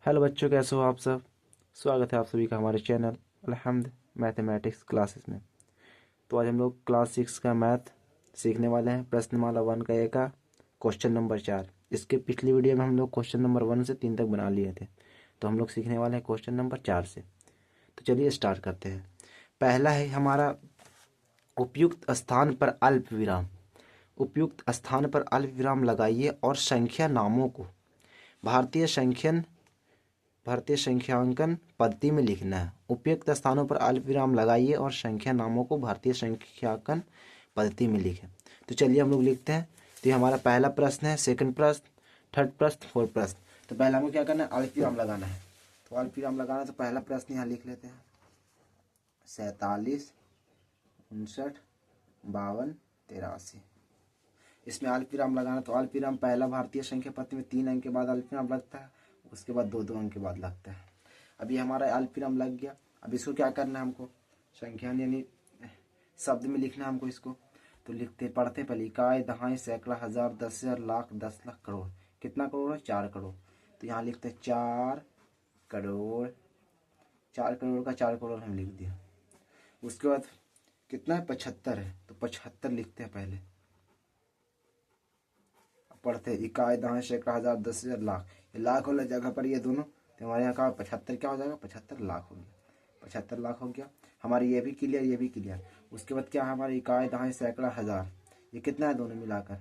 Hello बच्चों, कैसे हो आप सब। स्वागत है आप सभी का हमारे चैनल अलहम्द मैथमेटिक्स क्लासेस में। तो आज हम लोग क्लास 6 का मैथ सीखने वाले हैं। प्रश्नमाला 1 का ए का क्वेश्चन नंबर 4। इसके पिछली वीडियो में हम लोग क्वेश्चन नंबर 1 से 3 तक बना लिए थे, तो हम लोग सीखने वाले हैं क्वेश्चन नंबर 4 से। तो चलिए स्टार्ट करते हैं। पहला है हमारा उपयुक्त स्थान पर अल्प विराम। उपयुक्त स्थान पर अल्प विराम लगाइए और संख्या नामों को भारतीय संख्यांकन पद्धति में लिखना है। उपयुक्त स्थानों पर अल्प विराम लगाइए और संख्या नामों को भारतीय संख्यांकन पद्धति में लिखें। तो चलिए हम लोग लिखते हैं। तो ये हमारा पहला प्रश्न है, सेकंड प्रश्न, थर्ड प्रश्न, फोर्थ प्रश्न। तो पहला हमको क्या करना है, अल्प विराम लगाना है। तो अल्प विराम लगाना है, तो पहला प्रश्न यहाँ लिख लेते हैं 47, 59, 52, 83। इसमें अल्प विराम लगाना, तो अल्प विराम पहला भारतीय संख्या पद्धति में 3 अंक के बाद अल्प विराम लगता है, उसके बाद 2-2 अंक के बाद लगता है। अभी हमारा अल्प विराम लग गया। अब इसको क्या करना है, हमको संख्या यानी शब्द में लिखना है हमको इसको। तो लिखते पढ़ते पहले इकाई, दहाई, सैकड़ा, हजार, 10,000, लाख, 10 लाख, करोड़। कितना करोड़ है, 4 करोड़। तो यहाँ लिखते 4 करोड़। 4 करोड़ का 4 करोड़ हम लिख दिया। उसके बाद कितना है, 75 है, तो 75 लिखते हैं पहले। पढ़ते इकाई, दहाई, सैकड़ा, हजार, 10,000, लाख। ये लाख वाला जगह पर ये दोनों, तो हमारे यहाँ का 75 क्या हो जाएगा, 75 लाख हो गया। 75 लाख हो गया। हमारे ये भी क्लियर, ये भी क्लियर। उसके बाद क्या है, हमारे इकाई, दहाई, सैकड़ा, हजार। ये कितना है दोनों मिलाकर,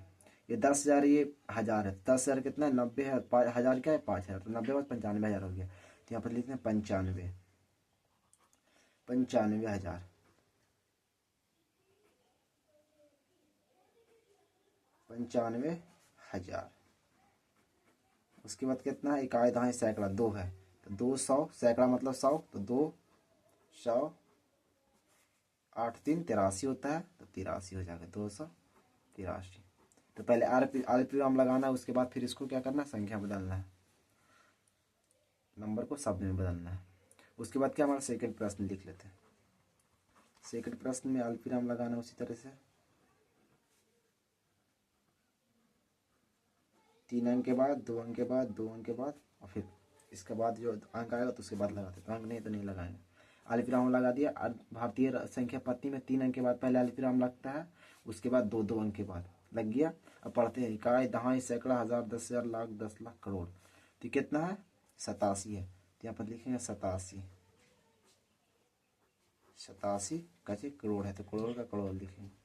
ये 10,000, ये हजार है। 10,000 कितना है, 90 है। हजार क्या है, 5,000। तो 90 बाद 95,000 हो गया। तो यहाँ पर लिखते हैं 95 हजार। 95,000। उसके बाद कितना है, इकाई, दहाई, सैकड़ा, 2 है, तो 200। सैकड़ा मतलब 100, तो 200। 8 3 83 होता है, तो 83 हो जाएगा, 283। तो पहले अल्प विराम लगाना है, उसके बाद फिर इसको क्या करना है, संख्या बदलना है, नंबर को शब्द में बदलना है। उसके बाद क्या, हमारा सेकंड प्रश्न लिख लेते हैं। सेकंड प्रश्न में अल्प विराम लगाना है उसी तरह से। 3 अंक के बाद, 2 अंक के बाद, 2 अंक के बाद, और फिर इसके बाद जो अंक आएगा तो उसके बाद लगाते। तो अंक नहीं तो नहीं लगाएंगे। अल्प विराम लगा दिया। भारतीय संख्या पद्धति में 3 अंक के बाद पहले अल्प विराम लगता है, उसके बाद 2-2 अंक के बाद लग गया। अब पढ़ते हैं इकाई, दहाई, सैकड़ा, हजार, 10,000, लाख, 10 लाख, करोड़। तो कितना है, 87 है। तो यहाँ पर लिखेंगे 87। 87 कैसे, करोड़ है, तो करोड़ का करोड़ लिखेंगे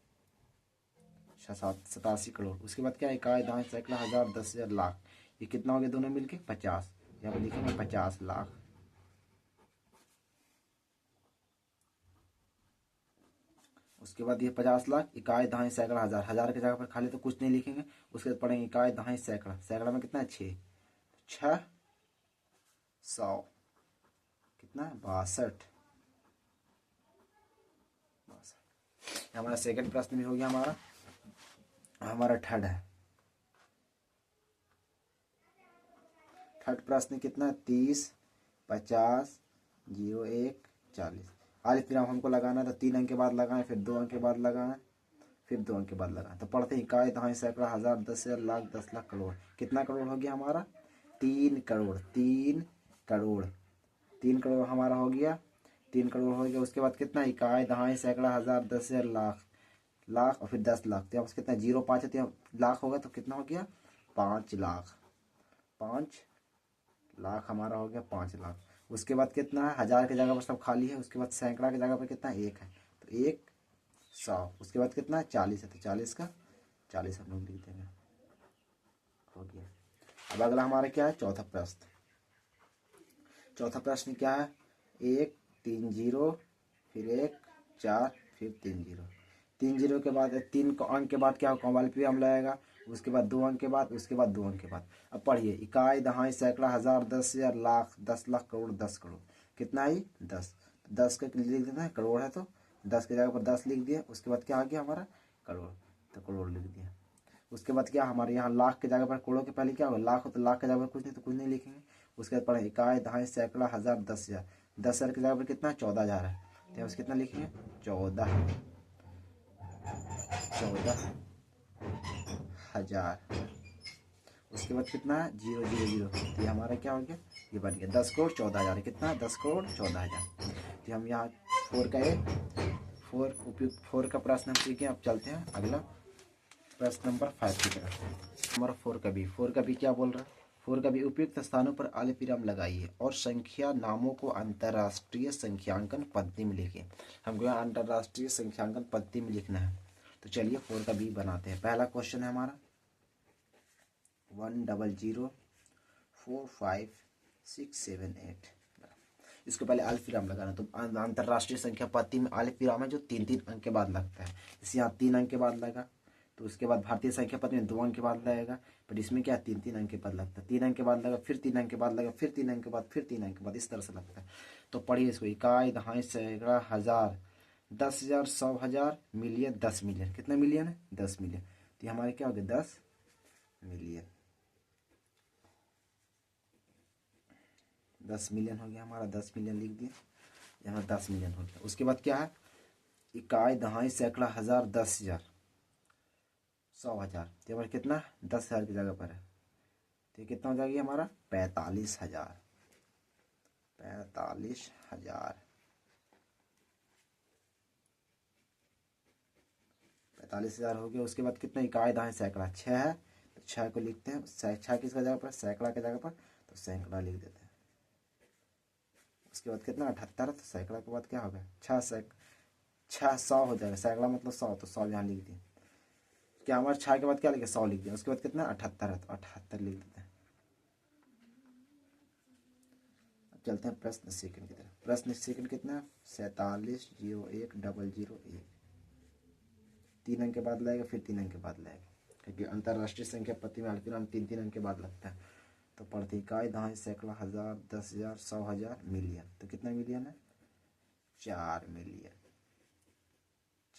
87 करोड़। उसके बाद क्या, इकाई, दहाई, सैकड़ा, हजार, 10,000, लाख। ये कितना हो गया दोनों मिलके, 50। यहाँ पर लिखेंगे 50 लाख। उसके बाद ये 50 लाख, इकाई, दहाई, सैकड़ा, हजार। हजार की जगह पर खाली तो कुछ नहीं लिखेंगे। उसके बाद पढ़ेंगे इकाई, दहाई, सैकड़ा। सैकड़ा में कितना है, 6। 600 कितना है, 62। हमारा सेकंड प्रश्न भी हो गया। हमारा थर्ड है। थर्ड प्रश्न कितना है, 30, 50, 01, 40। अल्प विराम हमको लगाना है, तो 3 अंक के बाद लगाएं, फिर 2 अंक के बाद लगाएं, फिर 2 अंक के बाद लगाएं। तो पढ़ते हैं इकाई, दहाई, सैकड़ा, हजार, 10,000, लाख, 10 लाख, करोड़। कितना करोड़ हो गया हमारा, 3 करोड़। 3 करोड़। 3 करोड़ हमारा हो गया। 3 करोड़ हो गया। उसके बाद कितना, इकाई, दहाई, सैकड़ा, हजार, 10,000, लाख, लाख, और फिर 10 लाख। तो यहाँ पर कितना, 0 5 है, तो लाख होगा, तो कितना हो गया, 5 लाख। 5 लाख हमारा हो गया, 5 लाख। उसके बाद कितना है, हजार की जगह पर सब खाली है। उसके बाद सैकड़ा की जगह पर कितना, 1 है, तो 100। उसके बाद कितना है, 40 है, तो 40 का 40 हम लोग लिख देंगे, हो गया। अब अगला हमारा क्या है, चौथा प्रश्न। चौथा प्रश्न क्या है, 1 3 0, फिर 1 4, फिर 3 0। 3 0 के बाद 3 अंक के बाद क्या होगा, अल्प विराम लगेगा। उसके बाद 2 अंक के बाद, उसके बाद 2 अंक के बाद। अब पढ़िए इकाई, दहाई, सैकड़ा, हजार, 10,000, लाख, 10 लाख, करोड़, 10 करोड़। कितना ही, 10। 10 का लिख देना है, करोड़ है तो 10 की जगह पर 10 लिख दिया। उसके बाद क्या आ गया हमारा, करोड़, तो करोड़ लिख दिया। उसके बाद क्या, हमारे यहाँ लाख के जगह पर, करोड़ के पहले क्या होगा, लाख हो, तो लाख के जगह पर कुछ नहीं, तो कुछ नहीं लिखेंगे। उसके बाद पढ़े इकाई, दहाई, सैकड़ा, हजार, 10,000। 10,000 की जगह पर कितना, 14,000 है, तो यहाँ कितना लिखेंगे, 14,000। उसके बाद कितना है 000, तो ये हमारा क्या हो गया, ये बन गया 10,14,000। कितना 10,14,000। तो हम यहाँ 4 का उपयुक्त 4 का प्रश्न हम सीखे। अब चलते हैं अगला प्रश्न नंबर 5 की तरफ। हमारा 4 का भी क्या बोल रहा है, 4 का भी उपयुक्त स्थानों पर अल्पविराम लगाइए और संख्या नामों को अंतर्राष्ट्रीय संख्यांकन पद्धति में लिखें। हमको यहाँ अंतर्राष्ट्रीय संख्यांकन पद्धति में लिखना है। तो चलिए 4 का भी बनाते हैं। पहला क्वेश्चन है हमारा 1004567 इसको पहले अल्पविराम लगाना। तो अंतर्राष्ट्रीय संख्या पद्धति में अल्पविराम है जो 3-3 अंक के बाद लगता है। इसे यहाँ 3 अंक के बाद लगा, तो उसके बाद भारतीय संख्या पद्धति में 2 अंक के बाद लगेगा, पर इसमें क्या 3-3 अंक के बाद लगता है। 3 अंक के बाद लगा, फिर 3 अंक के बाद लगा, फिर 3 अंक के बाद, फिर 3 अंक के बाद, इस तरह से लगता है। तो पढ़िए इसको, इकाई, दहाई, सैकड़ा, हजार, 10,000, 100,000, मिलियन, 10 मिलियन। कितना मिलियन है 10 मिलियन। तो हमारे क्या हो गया 10 मिलियन। 10 मिलियन हो गया हमारा, 10 मिलियन लिख दिए यहाँ, 10 मिलियन हो गया। उसके बाद क्या है, इकाई, दहाई, सैकड़ा, हजार, 10,000, 100,000। तो हमारा कितना 10,000 की जगह पर है, तो ये कितना हो जाएगा हमारा 45,000। 45,000 45,000 हो गया। उसके बाद कितना, इकाई, दहाई, सैकड़ा 6 है, तो 6 को लिखते हैं। 6 किसका जगह पर, सैकड़ा के जगह पर, तो सैकड़ा लिख देते हैं। उसके बाद कितना 78 है, तो सैकड़ा के बाद क्या होगा 6 100 हो जाएगा। सैकड़ा मतलब 100, तो 100 यहाँ लिख दिए। क्या हमारे 6 के बाद क्या लिखे 100 लिख दिया। उसके बाद कितना 78 है, तो 78 लिख देते हैं। अब चलते हैं प्रश्न सेकंड की तरफ। प्रश्न सेकंड कितना है 47,01,001। 3 अंक के बाद लगेगा, फिर 3 अंक के बाद लगेगा, क्योंकि अंतर्राष्ट्रीय संख्या पद्धति में अल्पविराम 3-3 अंक के बाद लगता है। तो पढ़ते इकाई, दहाई, सैकड़ा, हजार, 10,000, 100,000, मिलियन। तो कितना मिलियन है 4 मिलियन।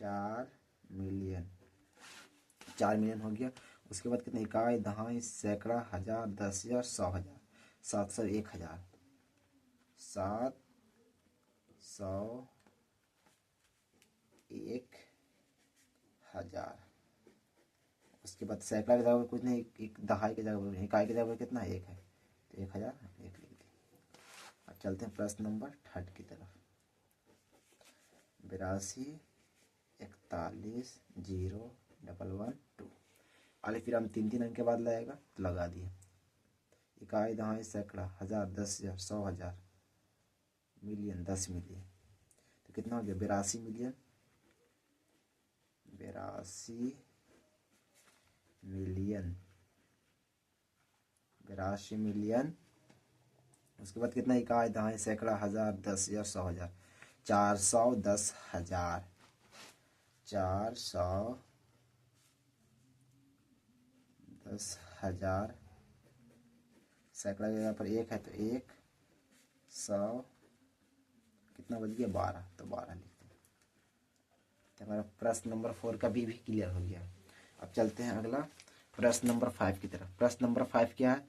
4 मिलियन, 4 मिलियन हो गया। उसके बाद कितना, इकाई, दहाई, सैकड़ा, हजार, 10,000, 100,000, 700, 1,000, 700, 1,000। उसके बाद सैकड़ा की जगह पर कुछ नहीं, एक दहाई की जगह पर, इकाई की जगह पर कितना 1 है, तो 1,000 1 लिख दी। अब चलते हैं प्रश्न नंबर 3 की तरफ। 82,41,0,112। अल्पविराम 3-3 अंक के बाद लगेगा, तो लगा दिए। इकाई, दहाई, सैकड़ा, हजार, 10,000, 100,000, मिलियन, 10 मिलियन। तो कितना हो गया 82 मिलियन। 82 million, 82 million. उसके बाद कितना, इकाई, दहाई, सैकड़ा, हजार, 10,000, 100,000, 410,000। 410,000। सैकड़ा की जगह पर 1 है, तो 100, कितना बच गया 12, तो 12 लिखते हैं। तो हमारा प्रश्न नंबर 4 का भी क्लियर हो गया। अब चलते हैं अगला प्रश्न नंबर 5 की तरफ। प्रश्न नंबर 5 क्या है,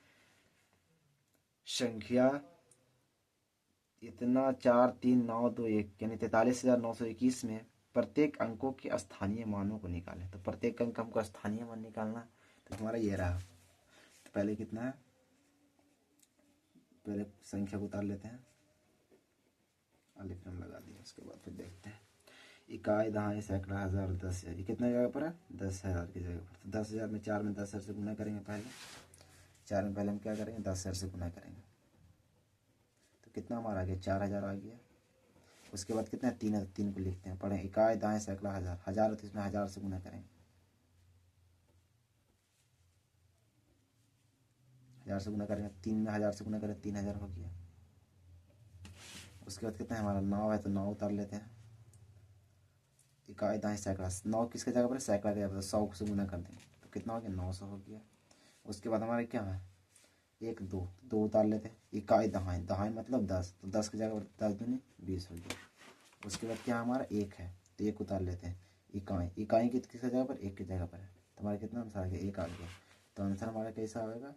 संख्या इतना 43921 यानी 43,921 में प्रत्येक अंकों के स्थानीय मानों को निकालें। तो प्रत्येक अंक हमको स्थानीय मान निकालना, तो हमारा ये रहा। तो पहले कितना है, पहले संख्या को उतार लेते हैं, अलिफ्रम लगा दिया। उसके बाद फिर देखते हैं, इकाई, दहाई, सैकड़ा, हजार, 10,000, ये कितना जगह पर है 10,000 की जगह पर। तो 10,000 में 4 में 10,000 से गुना करेंगे। पहले 4 में पहले हम क्या करेंगे 10,000 से गुना करेंगे, तो कितना हमारा आ गया 4,000 आ गया। उसके बाद कितना 3 है, 3 को लिखते हैं। पढ़ें, इकाई, दहाई, सैकड़ा, हजार, हजार है तो इसमें 1000 से गुना करेंगे। 1000 से गुना करेंगे, 3 में 1000 से गुना करें 3,000 हो गया। उसके बाद कितना है हमारा 9 है, तो 9 उतार लेते हैं। इकाई, दहाई, सैकड़ा, 9 किसके जगह पर, सैकड़ा के जगह पर, 100 से गुना कर देंगे, तो कितना हो गया 900 हो गया। उसके बाद हमारे क्या है 1 2 2 उतार लेते हैं। इकाई, दहाई, दहाई मतलब 10, तो 10 की जगह पर 10 दूनी 20 हो गया। उसके बाद क्या हमारा 1 है, तो 1 उतार लेते हैं। इकाई, इकाई किसकी जगह पर 1 की जगह पर है, तो हमारा कितना आंसर आ गया 1 आ गया। तो आंसर हमारा कैसा आएगा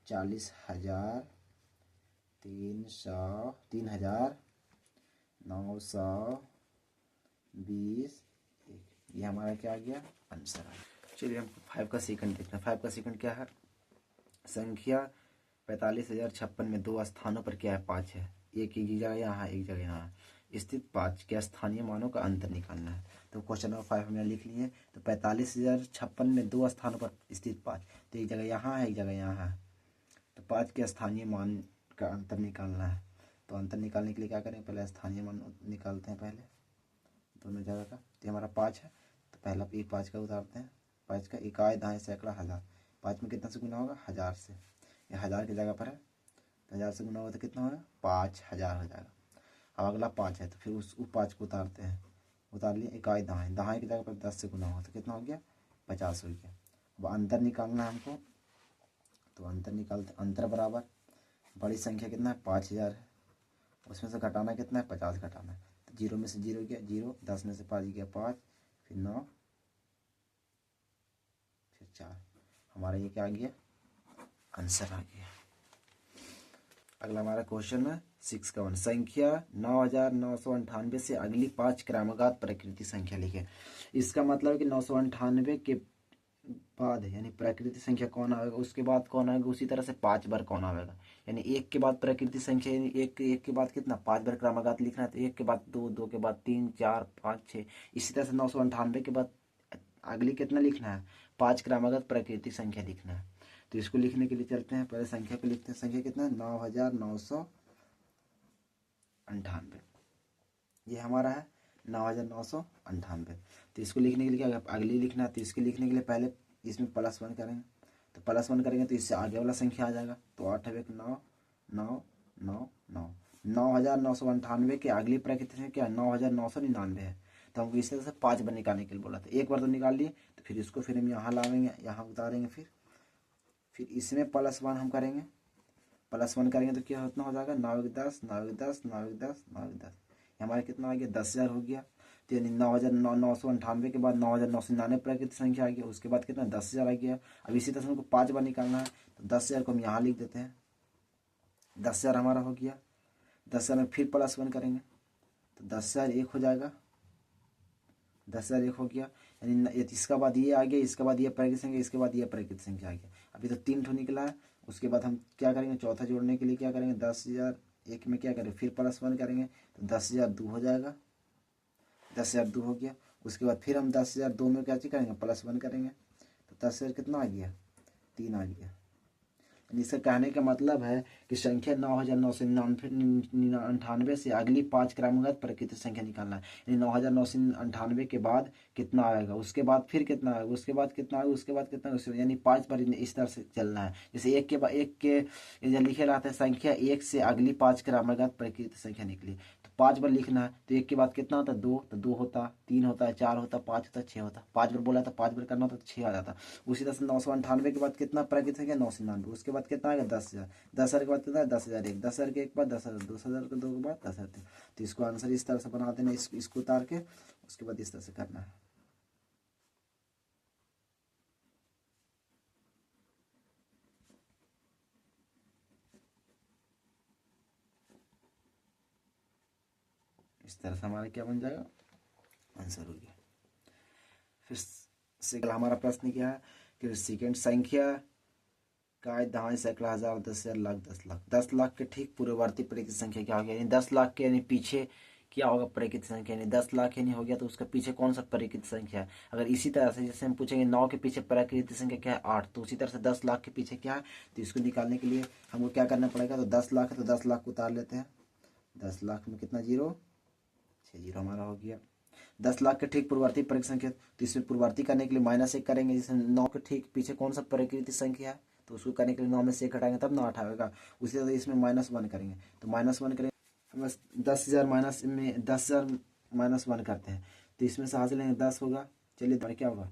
40,920 ये हमारा क्या आ गया आंसर आ गया। चलिए हम 5 का सेकंड देखते हैं। 5 का सेकंड क्या है, संख्या 45,056 में दो स्थानों पर क्या है, 5 है। एक जगह यहाँ है, एक जगह यहाँ है। स्थित 5 के स्थानीय मानों का अंतर निकालना है। तो क्वेश्चन नंबर 5 हमने लिख लिए। तो 45,056 में दो स्थानों पर स्थित 5, तो एक जगह यहाँ है, एक जगह यहाँ है। तो 5 के स्थानीय मान का अंतर निकालना है। तो अंतर निकालने के लिए क्या करें, पहले स्थानीय मान निकालते हैं पहले दोनों जगह का। तो हमारा 5 है, तो पहला 5 का उतारते हैं। 5 का इकाई, दाएं, सैकड़ा, हज़ार। 5 में कितना से गुना होगा, 1000 से। ये 1000 की जगह पर है, तो 1000 से गुना होगा तो कितना होगा, 5000 हो जाएगा। अब अगला 5 है, तो फिर उस 5 को उतारते हैं। उतार लिए, इकाई दाएं, दाएं की जगह पर 10 से गुना होगा तो कितना हो गया, 50 हो गया। अब अंतर निकालना है हमको, तो अंतर निकालते, अंतर बराबर बड़ी संख्या कितना है, 5000 है, उसमें से घटाना कितना है, 50 घटाना है। तो 0 में से 0 गया 0, 10 में से 5 गया 5, फिर 9, फिर 4। हमारा ये क्या आ गया, आंसर आ गया। अगला हमारा क्वेश्चन है 6 का 1। संख्या 9998 से अगली 5 क्रमागत प्रकृति संख्या लिखे। इसका मतलब है कि 998 के बाद यानी प्राकृतिक संख्या कौन आएगा, उसके बाद कौन आएगा, उसी तरह से 5 बार कौन आएगा। यानी 1 के बाद प्राकृतिक संख्या, यानी 1 के बाद कितना, 5 बार क्रमागत लिखना है। तो 1 के बाद 2, 2 के बाद 3, 4, 5, 6, इसी तरह से 998 के बाद अगली कितना लिखना है, 5 क्रमागत प्राकृतिक संख्या लिखना है। तो इसको लिखने के लिए चलते हैं, पहले संख्या को लिखते हैं। संख्या कितना है, 9998, ये हमारा है 9998। तो इसको लिखने के लिए क्या, अगली लिखना है। तो इसको लिखने के लिए पहले इसमें +1 करेंगे। तो +1 करेंगे तो इससे आगे वाला संख्या आ जाएगा। तो 8 है 9 9 9 9 9998 के अगली प्राकृतिक संख्या 9999 है। तो हमको इस तरह से 5 बार निकालने के लिए बोला था। एक बार तो निकाल लिए, तो फिर इसको फिर हम यहाँ लाएंगे, यहाँ उतारेंगे। फिर इसमें +1 हम करेंगे। +1 करेंगे तो क्या कितना हो जाएगा, 9 1 10 9 1 10 9 1 10 9 1 10, हमारा कितना आ गया, 10,000 हो गया। तो यानी 9,998 के बाद 9,999 प्राकृतिक संख्या आ गया, उसके बाद कितना, 10,000 आ गया। अब इसी तरह से हमको 5 बार निकालना है। तो 10,000 को हम यहाँ लिख देते हैं। 10,000 हमारा हो गया। 10,000 में फिर +1 करेंगे तो 10,000 1 हो जाएगा। 10,000 1 हो गया, यानी इसका बाद ये आ गया, इसके बाद ये प्राकृतिक संख्या, इसके बाद ये प्राकृतिक संख्या आ गया। अभी तो 3 ठो निकला है। उसके बाद हम क्या करेंगे, चौथा जोड़ने के लिए क्या करेंगे, 10,000 1 में क्या करें, फिर +1 करेंगे तो 10,000 2 हो जाएगा। 10,000 2 हो गया। उसके बाद फिर हम 10,000 2 में क्या करेंगे, +1 करेंगे तो 10,000 कितना आ गया, 3 आ गया। इससे कहने का मतलब है कि संख्या 9,998 से अगली 5 क्रमागत प्राकृतिक संख्या निकालना है। यानी 9,998 के बाद कितना आएगा, उसके बाद फिर कितना आएगा, उसके बाद कितना आएगा, उसके बाद कितना, उसके यानी 5 बार इस तरह से चलना है। जैसे एक के बाद एक के लिखे रहता है संख्या 1 से अगली 5 क्रमागत प्राकृतिक संख्या निकली, तो 5 बार लिखना है। तो 1 के बाद कितना होता है, 2, तो 2 होता, 3 होता है, 4 होता, 5 होता, 6 होता। 5 बार बोला था, 5 बार करना होता तो 6 आ जाता। उसी तरह से 998 के बाद कितना प्राकृतिक संख्या, 999। उसके बाद कितना आएगा, 10,000। 10,000 के बाद कितना है, 10,000 1। 10,000 के एक बाद 10,000, 10,000 के 2 के बाद 10,000 3। तो इसको आंसर इस तरह से बना देना, इसको उतार के उसके बाद इस तरह से करना है। इस तरह से हमारा क्या बन जाएगा, आंसर हो गया। फिर सेकंड हमारा प्रश्न क्या है कि सेकंड संख्या का दहाई, सैकड़ा, हज़ार, 10,000, लाख, 10,00,000। 10,00,000 के ठीक पूर्ववर्ती प्राकृतिक संख्या क्या हो गया, यानी 10,00,000 के यानी पीछे क्या होगा प्राकृतिक संख्या, यानी 10,00,000 यानी हो गया तो उसका पीछे कौन सा प्राकृतिक संख्या है। अगर इसी तरह से जैसे हम पूछेंगे 9 के पीछे प्राकृतिक संख्या क्या है, 8, तो उसी तरह से 10,00,000 के पीछे क्या है। तो इसको निकालने के लिए हमको क्या करना पड़ेगा, तो 10,00,000 है तो 10,00,000 को उतार लेते हैं। 10,00,000 में कितना जीरो, 6 जीरो हमारा हो गया। 10,00,000 के ठीक पूर्ववर्ती प्राकृतिक संख्या, तो इसमें पूर्ववर्ती करने के लिए -1 करेंगे। जैसे 9 के ठीक पीछे कौन सा प्राकृतिक संख्या है, तो उसको करने के लिए 9 में से 1 घटाएंगे तब 9 8 आएगा। उसी तरह इसमें -1 करेंगे, तो -1 करेंगे, हम 10,000 माइनस में 10,000 -1 करते हैं तो इसमें से हासिल लेंगे 10 होगा। चलिए तो क्या होगा,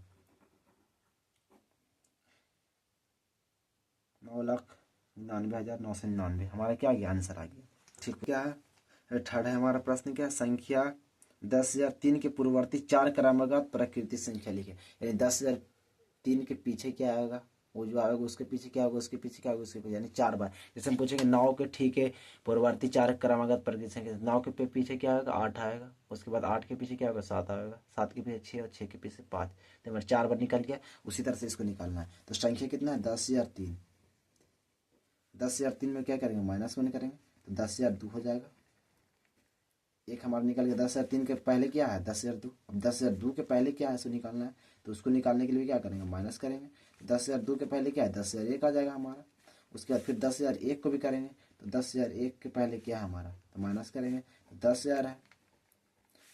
9,99,999 हमारा क्या आ गया, आंसर आ गया। ठीक, क्या है थर्ड है हमारा प्रश्न, क्या संख्या 10,003 के पूर्ववर्ती 4 क्रमागत प्राकृतिक संख्या लिखे। यानी 10,003 के पीछे क्या आएगा, वो जो आएगा उसके पीछे क्या होगा, उसके पीछे क्या होगा, उसके पीछे, यानी 4 बार। जैसे हम पूछेंगे 9 के ठीक है पूर्ववर्ती 4 क्रमागत प्राकृतिक संख्या, 9 के पीछे क्या आएगा, 8 आएगा। उसके बाद 8 के पीछे क्या होगा, 7 आएगा। 7 के पीछे 6 और 6 के पीछे 5। तो हमारे 4 बार निकल गया। उसी तरह से इसको निकालना है। तो संख्या कितना है, 10,003। 10,003 में क्या करेंगे, -1 करेंगे तो 10,002 हो जाएगा। एक हमारा निकल गया। 10,003 के पहले क्या है, 10,002। अब 10,002 के पहले क्या है, इसको निकालना है, तो उसको निकालने के लिए क्या करेंगे, माइनस करेंगे। 10,002 के पहले क्या है, 10,001 आ जाएगा हमारा। उसके बाद फिर 10,001 को भी करेंगे, तो 10,001 के पहले क्या है हमारा, तो माइनस करेंगे, तो 10,000 है।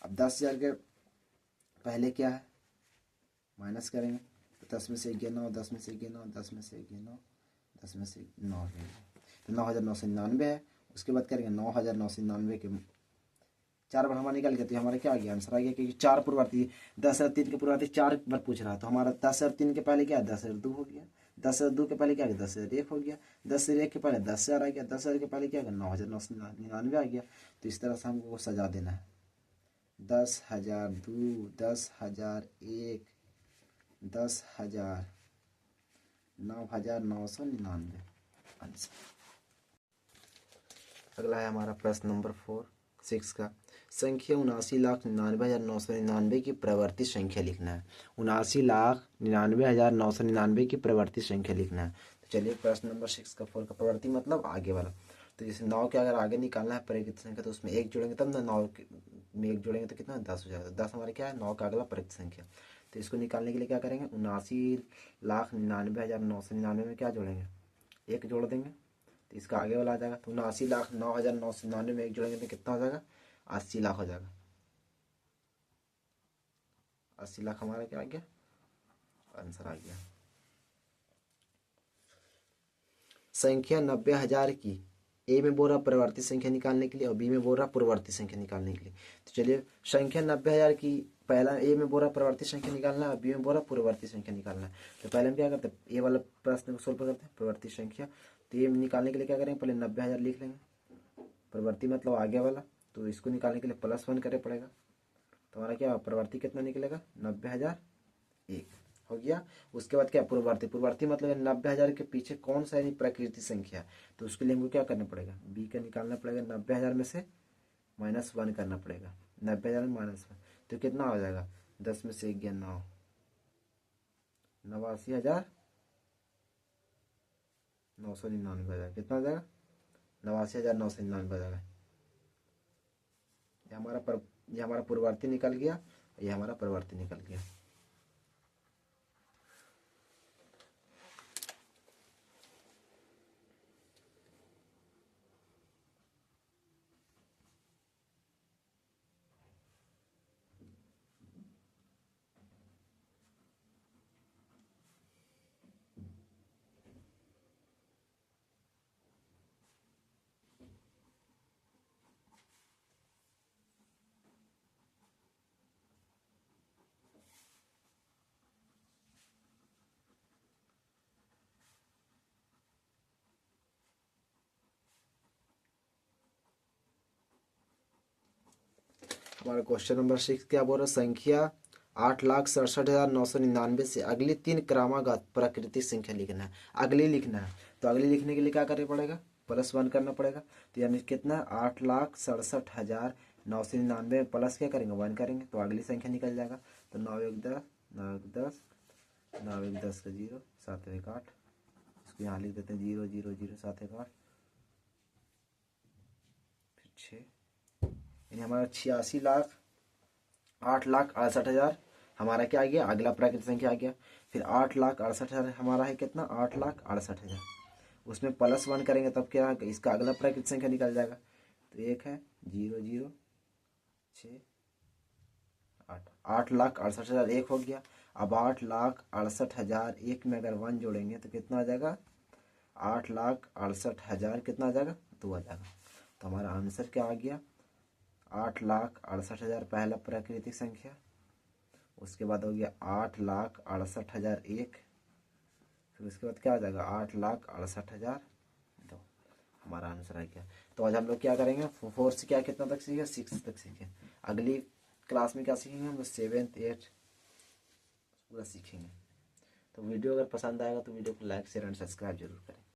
अब 10,000 के पहले क्या है, माइनस करेंगे, तो 10 में से 1 गया 9, 10 में से 1 गया 9, 10 में से 1 गया 9, 10 में से 9 गया, तो 9,999 है। उसके बाद करेंगे 9,999 के 4 बार हमारा निकल गया, तो हमारा क्या आ गया, आंसर आ गया, क्योंकि 4 पूर्ववर्ती, 10,003 के पूर्ववर्ती 4 बार पूछ रहा है, तो हमारा 10,003 के पहले क्या है, 10,002 हो गया। 10,002 के पहले क्या आ गया, 10,001 हो गया। 10,001 के पहले 10,000 आ गया। 10,000 के पहले क्या आ गया, 9,999 आ गया। तो इस तरह से हमको सजा देना है, 10,002, 10,001, 10,000, 9,999 आंसर। अगला है हमारा प्रश्न नंबर 6 का, संख्या 79,99,999 की प्रवर्ती संख्या लिखना है। 79,99,999 की प्रवर्ती संख्या लिखना है। तो चलिए प्रश्न नंबर 6 का 4 का प्रवर्ती मतलब आगे वाला। तो जैसे 9 के अगर आगे निकालना है परिवर्तित संख्या, तो उसमें 1 जोड़ेंगे तब ना, 9 में 1 जोड़ेंगे तो कितना 10 हो जाएगा। 10 हमारे क्या है, 9 का अगला परिवर्तित संख्या। तो इसको निकालने के लिए क्या करेंगे, 79,99,999 में क्या जोड़ेंगे, 1 जोड़ देंगे, तो इसका आगे वाला आ जाएगा। तो 79,09,999 में 1 जोड़ेंगे तो कितना हो जाएगा, 80 लाख हो जाएगा। 80 लाख हमारा क्या आ गया, आंसर आ गया। संख्या 90,000 की ए में बोल रहा परिवर्तित संख्या निकालने के लिए और बी में बोल रहा पूर्ववर्ती संख्या निकालने के लिए। तो चलिए संख्या 90,000 की पहला ए में बोल रहा परिवर्तित संख्या निकालना है और बी में बोल रहा पूर्ववर्ती संख्या निकालना है। तो पहले हम क्या करते हैं, ए वाला प्रश्न को सोल्व करते हैं, परिवर्ती संख्या। तो ये निकालने के लिए क्या करेंगे, पहले 90,000 लिख लेंगे, परिवर्ती मतलब आगे वाला, तो इसको निकालने के लिए +1 करे पड़ेगा। तो हमारा क्या प्रवर्ती कितना निकलेगा, 90,001 हो गया। उसके बाद क्या पूर्ववर्ती, पूर्ववर्ती मतलब 90,000 के पीछे कौन सा यानी प्रकृति संख्या, तो उसके लिए हमको क्या करना पड़ेगा, बी का निकालना पड़ेगा। 90,000 में से -1 करना पड़ेगा, 90,000 में -1, तो कितना हो जाएगा, 10 में से 1 गया 9, 89,999 हो जाएगा। कितना हो जाएगा, 89,999 हो जाएगा। ये हमारा पूर्ववर्ती निकल गया, ये हमारा परिवर्ती निकल गया। हमारा क्वेश्चन नंबर 6 क्या बोल रहा है, संख्या 8,67,999 से अगली 3 क्रमागत प्राकृतिक संख्या लिखना है। अगली लिखना है, तो अगली लिखने के लिए क्या करना पड़ेगा, +1 करना पड़ेगा। तो यानी कितना, 8,67,999 प्लस क्या करेंगे, 1 करेंगे, तो अगली संख्या निकल जाएगा। तो 9 1 10, 9 1 10, 9 1 10 का 0, 7 1 8, इसको यहाँ लिख देते हैं 0 0 0 7 1 8, फिर 6, यानी हमारा 86,08,68,000 हमारा क्या आ गया, अगला प्राकृतिक संख्या आ गया। फिर 8,68,000 हमारा है कितना, 8,68,000, उसमें +1 करेंगे तब क्या, इसका अगला प्राकृतिक संख्या निकल जाएगा। तो 1 है 0 0 6 8, 8,68,000 1 हो गया। अब 8,68,001 में अगर 1 जोड़ेंगे तो कितना आ जाएगा, 8,68,000 कितना आ जाएगा, 2 आ जाएगा। तो हमारा आंसर क्या आ गया, 8,68,000 पहला प्राकृतिक संख्या, उसके बाद हो गया 8,68,001, फिर उसके बाद क्या आ जाएगा 8,68,002, हमारा आंसर आ गया। तो आज हम लोग क्या करेंगे, 4 से क्या कितना तक सीखे, 6 तक सीखे। अगली क्लास में क्या सीखेंगे हम लोग, 7th 8th पूरा सीखेंगे। तो वीडियो अगर पसंद आएगा तो वीडियो को लाइक शेयर एंड सब्सक्राइब जरूर करें।